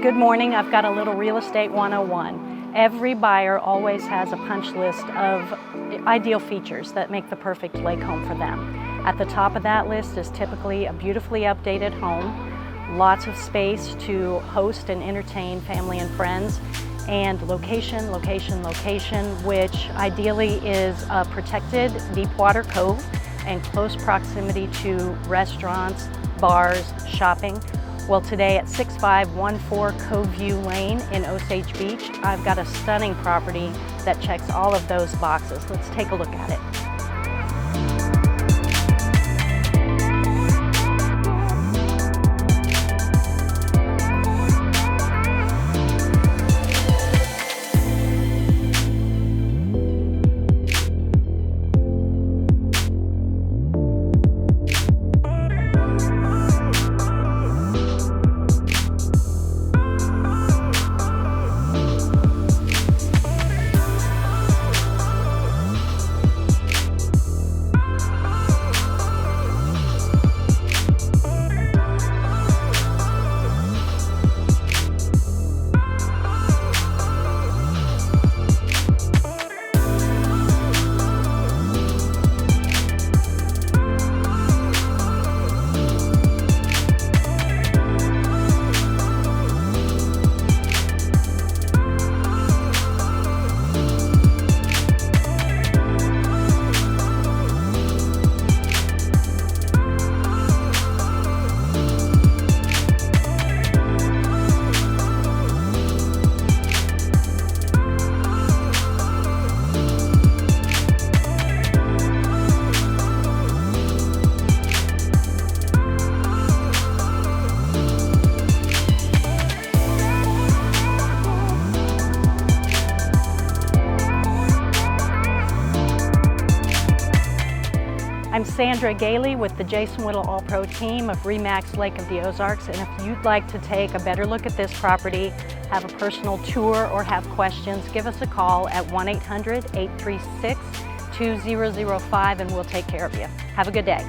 Good morning. I've got a little real estate 101. Every buyer always has a punch list of ideal features that make the perfect lake home for them. At the top of that list is typically a beautifully updated home, lots of space to host and entertain family and friends, and location, which ideally is a protected deep water cove and close proximity to restaurants, bars, shopping. Well, today at 6514 Coveview Lane in Osage Beach, I've got a stunning property that checks all of those boxes. Let's take a look at it. I'm Sandra Gailey with the Jason Whittle All-Pro team of RE/MAX Lake of the Ozarks, and if you'd like to take a better look at this property, have a personal tour, or have questions, give us a call at 1-800-836-2005 and we'll take care of you. Have a good day.